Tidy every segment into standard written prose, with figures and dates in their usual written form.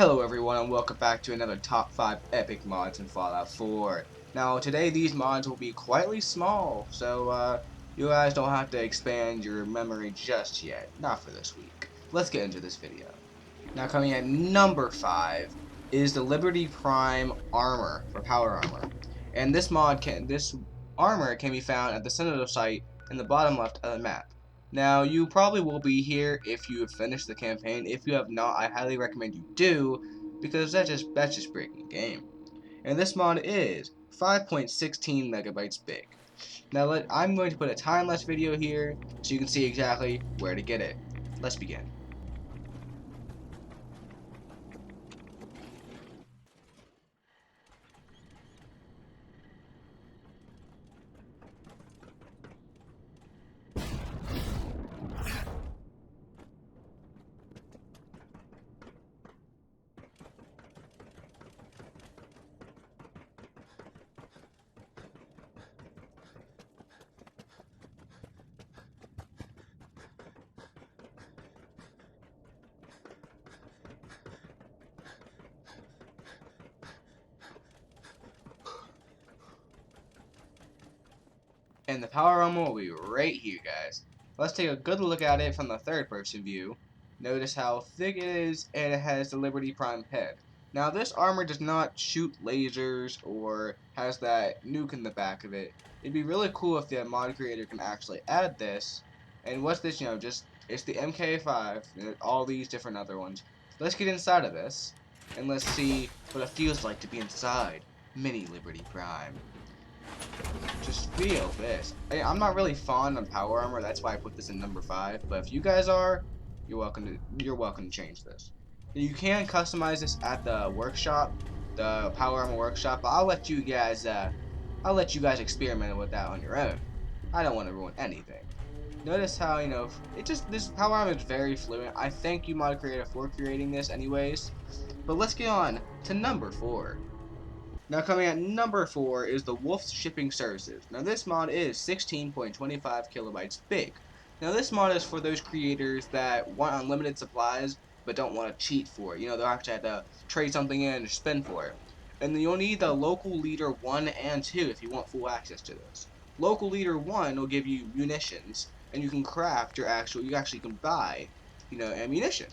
Hello everyone and welcome back to another top 5 epic mods in Fallout 4. Now today these mods will be quietly small, so you guys don't have to expand your memory just yet. Not for this week. Let's get into this video. Now coming at number 5 is the Liberty Prime armor for power armor. And this armor can be found at the Citadel site in the bottom left of the map. Now, you probably will be here if you have finished the campaign. If you have not, I highly recommend you do, because that's just breaking the game. And this mod is 5.16 megabytes big. Now, I'm going to put a time-lapse video here so you can see exactly where to get it. Let's begin. And the power armor will be right here, guys. Let's take a good look at it from the third-person view. Notice how thick it is, and it has the Liberty Prime head. Now, this armor does not shoot lasers or has that nuke in the back of it. It'd be really cool if the mod creator can actually add this. And what's this, it's the MK5 and all these different other ones. Let's get inside of this, and let's see what it feels like to be inside Mini Liberty Prime. Just feel this. I'm not really fond of power armor, that's why I put this in number 5. But if you guys are, you're welcome to change this. You can customize this at the workshop, the power armor workshop. But I'll let you guys experiment with that on your own. I don't want to ruin anything. Notice how this power armor is very fluid. I thank you, mod creator, for creating this, anyways. But let's get on to number 4. Now coming at number 4 is the Wolfe shipping services. Now this mod is 16.25 kilobytes big. Now this mod is for those creators that want unlimited supplies but don't want to cheat for it. They'll actually have to trade something in or spend for it. And you'll need the local leader 1 and 2 if you want full access to this. Local leader 1 will give you munitions, and you can craft you actually can buy, ammunition.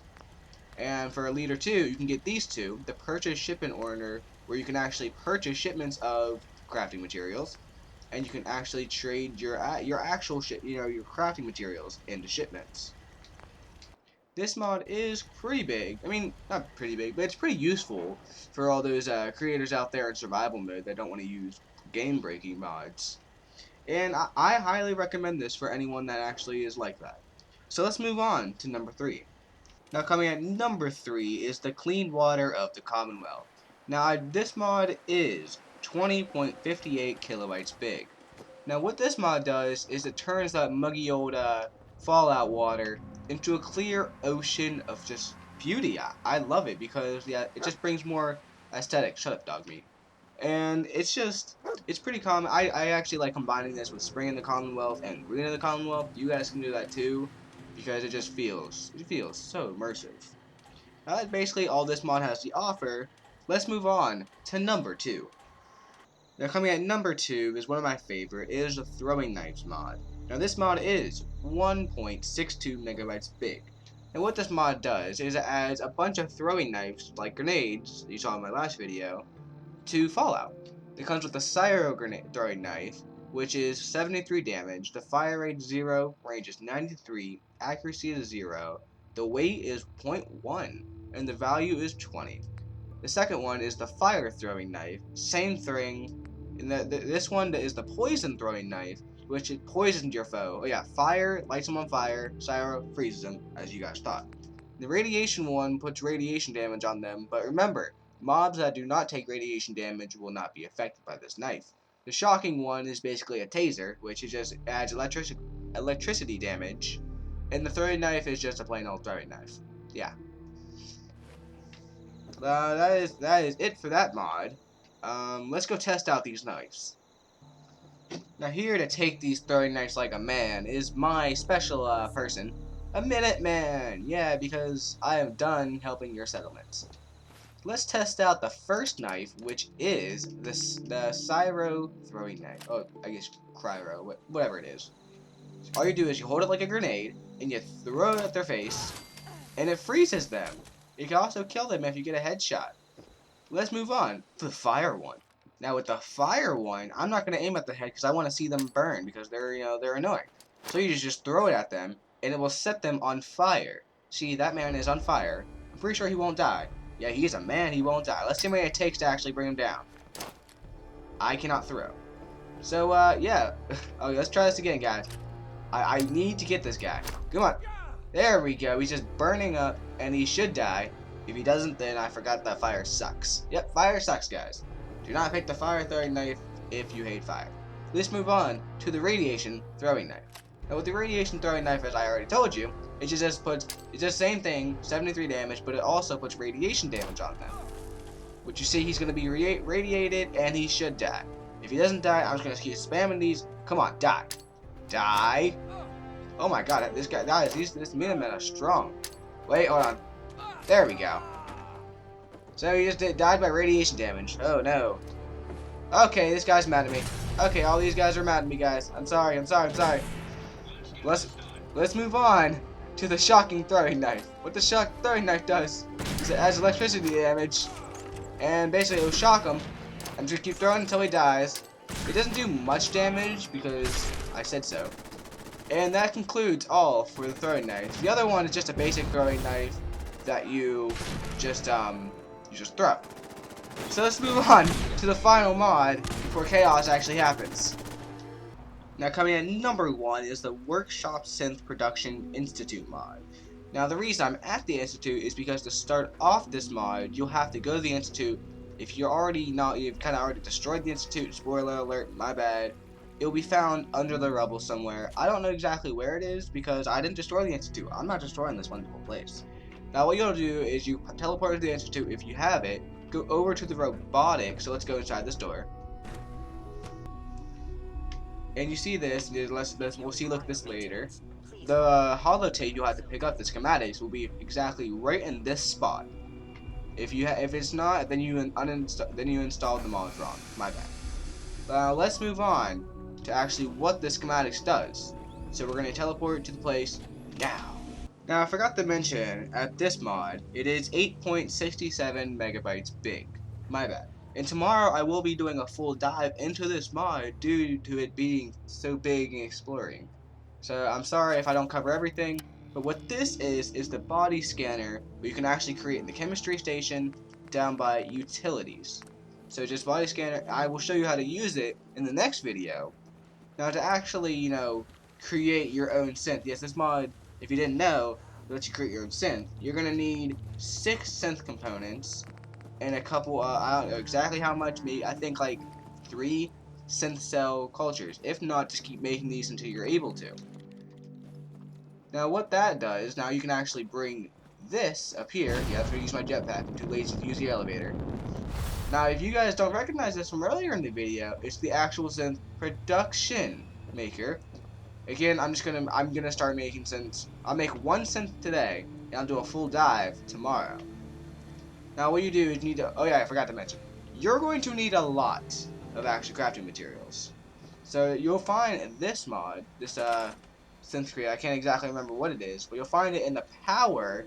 And for leader 2, you can get these two, the purchase shipment order, where you can actually purchase shipments of crafting materials, and you can actually trade your actual your crafting materials into shipments. This mod is pretty big. I mean, not pretty big, but it's pretty useful for all those creators out there in survival mode that don't want to use game-breaking mods. And I highly recommend this for anyone that actually is like that. So let's move on to number 3. Now coming at number 3 is the clean water of the Commonwealth. Now this mod is 20.58 kilobytes big. Now what this mod does is it turns that muggy old Fallout water into a clear ocean of just beauty. I love it because it just brings more aesthetic. Shut up, dog meat. And it's pretty common. I actually like combining this with Spring in the Commonwealth and Green in the Commonwealth. You guys can do that too, because it feels so immersive. Now that's basically all this mod has to offer. Let's move on to number 2. Now coming at number 2 is one of my favorite, is the Throwing Knives mod. Now this mod is 1.62 megabytes big. And what this mod does is it adds a bunch of throwing knives, like grenades, that you saw in my last video, to Fallout. It comes with the Syro grenade throwing knife, which is 73 damage, the fire rate 0, range is 93, accuracy is 0, the weight is 0.1, and the value is 20. The second one is the fire throwing knife, same thing, and this one is the poison throwing knife, which it poisons your foe. Oh yeah, fire lights them on fire, Syro freezes them, as you guys thought. The radiation one puts radiation damage on them, but remember, mobs that do not take radiation damage will not be affected by this knife. The shocking one is basically a taser, which just adds electricity damage, and the throwing knife is just a plain old throwing knife. Yeah. That is it for that mod. Let's go test out these knives. Now here to take these throwing knives like a man is my special person, a Minuteman. Yeah, because I am done helping your settlements. let's test out the first knife, which is the Cyro throwing knife. Oh, I guess Cryro, whatever it is. All you do is you hold it like a grenade, and you throw it at their face, and it freezes them. You can also kill them if you get a headshot. Let's move on to the fire one. Now with the fire one, I'm not going to aim at the head because I want to see them burn because they're annoying. So you just throw it at them, and it will set them on fire. See, that man is on fire. I'm pretty sure he won't die. Yeah, he's a man, he won't die. Let's see how many it takes to actually bring him down. I cannot throw. So, yeah. Okay, let's try this again, guys. I need to get this guy. Come on. There we go. He's just burning up, and he should die. If he doesn't, then I forgot that fire sucks. Yep, fire sucks, guys. Do not pick the fire throwing knife if you hate fire. Let's move on to the radiation throwing knife. Now, with the radiation throwing knife, as I already told you, it's the same thing, 73 damage, but it also puts radiation damage on them. Which you see, he's going to be radiated, and he should die. If he doesn't die, I'm just going to keep spamming these. Come on, die. Die. Oh my god, this guy, guys, this Minutemen are strong. Wait, hold on. There we go. So he just died by radiation damage. Oh no. Okay, this guy's mad at me. Okay, all these guys are mad at me, guys. I'm sorry. Let's move on to the shocking throwing knife. What the shock throwing knife does is it adds electricity damage, and basically it'll shock him, and just keep throwing until he dies. It doesn't do much damage because I said so. And that concludes all for the throwing knife. The other one is just a basic throwing knife that you just throw. So let's move on to the final mod before chaos actually happens. Now coming in number 1 is the Workshop Synth Production Institute mod. Now the reason I'm at the Institute is because to start off this mod, you'll have to go to the Institute. If you've kind of already destroyed the Institute, spoiler alert, my bad. It will be found under the rubble somewhere. I don't know exactly where it is because I didn't destroy the Institute. I'm not destroying this wonderful place. Now what you'll do is you teleport to the Institute if you have it, go over to the robotics, so let's go inside this door. And you see this, we'll see look at this later. The holotape you'll have to pick up, the schematics, will be exactly right in this spot. If it's not, then you installed the mods wrong. My bad. Let's move on to actually what the schematics does. So we're going to teleport to the place now. Now I forgot to mention, at this mod, it is 8.67 megabytes big. My bad. And tomorrow I will be doing a full dive into this mod due to it being so big and exploring. So I'm sorry if I don't cover everything, but what this is the body scanner where you can actually create the chemistry station down by utilities. So just body scanner, I will show you how to use it in the next video. Now to actually, create your own synth. Yes, this mod, if you didn't know, lets you create your own synth. You're going to need 6 synth components and a couple, I don't know exactly how much, maybe, I think like 3 synth cell cultures. If not, just keep making these until you're able to. Now what that does, now you can actually bring this up here. Yeah, that's where I use my jetpack. I'm too lazy to use the elevator. Now, if you guys don't recognize this from earlier in the video, it's the actual synth production maker. Again, I'm gonna start making synths. I'll make 1 synth today, and I'll do a full dive tomorrow. Now, what you do is you need to, oh yeah, I forgot to mention, you're going to need a lot of actual crafting materials. So you'll find this mod, this synth creator, I can't exactly remember what it is, but you'll find it in the power,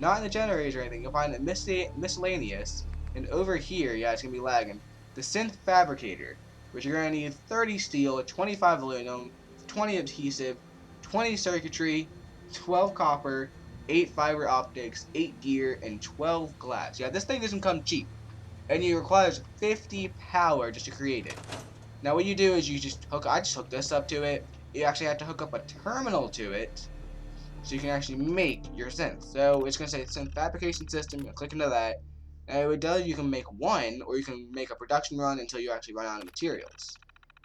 not in the generators or anything. You'll find it miscellaneous. And over here, yeah, it's going to be lagging, the Synth Fabricator, which you're going to need 30 steel, 25 aluminum, 20 adhesive, 20 circuitry, 12 copper, 8 fiber optics, 8 gear, and 12 glass. Yeah, this thing doesn't come cheap. And it requires 50 power just to create it. Now what you do is I just hook this up to it. You actually have to hook up a terminal to it, so you can actually make your synth. So it's going to say Synth Fabrication System, you click into that. And what it does, you can make 1, or you can make a production run until you actually run out of materials.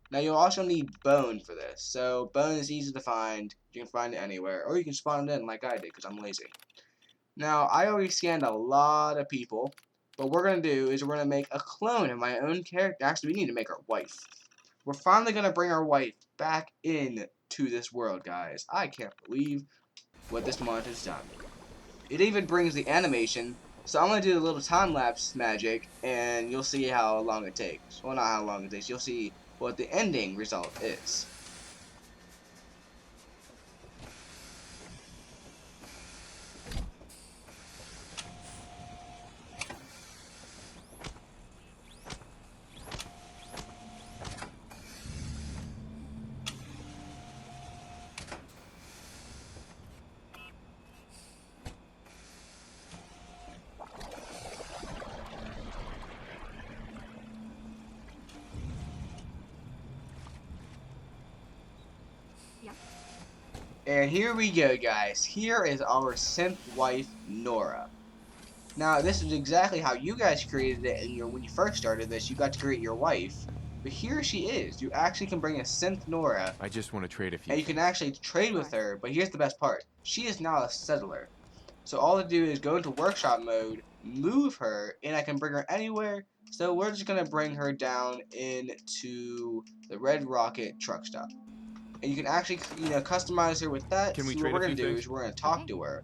Now you'll also need bone for this. So bone is easy to find. You can find it anywhere, or you can spawn it in like I did because I'm lazy. Now I already scanned a lot of people. What we're going to do is we're going to make a clone of my own character. Actually, we need to make our wife. We're finally going to bring our wife back in to this world, guys. I can't believe what this mod has done. It even brings the animation So I'm gonna do a little time lapse magic, and you'll see how long it takes. Well, not how long it takes. You'll see what the ending result is. And here we go, guys. Here is our synth wife, Nora. Now, this is exactly how you guys created it in when you first started this. You got to create your wife. But here she is. You actually can bring a synth Nora, I just want to trade a few and you can things. actually trade with her. But here's the best part. She is now a settler. So all to do is go into workshop mode, move her, and I can bring her anywhere. So we're just going to bring her down into the Red Rocket truck stop. And you can actually, customize her with that. Can we So what trade we're a going few to do things? is we're going to talk to her.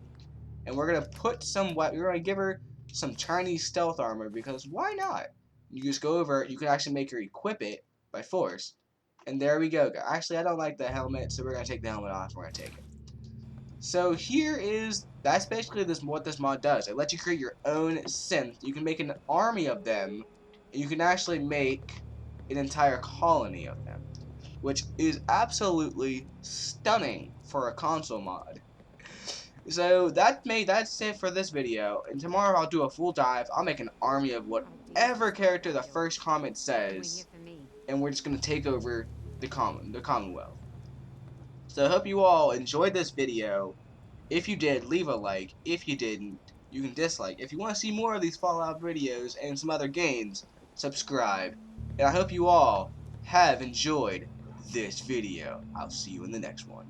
And we're going to put some, we're going to give her some Chinese stealth armor, because why not? You just go over, you can actually make her equip it by force. And there we go. Actually, I don't like the helmet, so we're going to take the helmet off. We're going to take it. So that's basically what this mod does. It lets you create your own synth. You can make an army of them, and you can actually make an entire colony of them, which is absolutely stunning for a console mod. So that's it for this video, and tomorrow I'll do a full dive. I'll make an army of whatever character the first comment says, and we're just gonna take over the Commonwealth. So I hope you all enjoyed this video. If you did, leave a like. If you didn't, you can dislike. If you want to see more of these Fallout videos and some other games, subscribe. And I hope you all have enjoyed this video. I'll see you in the next one.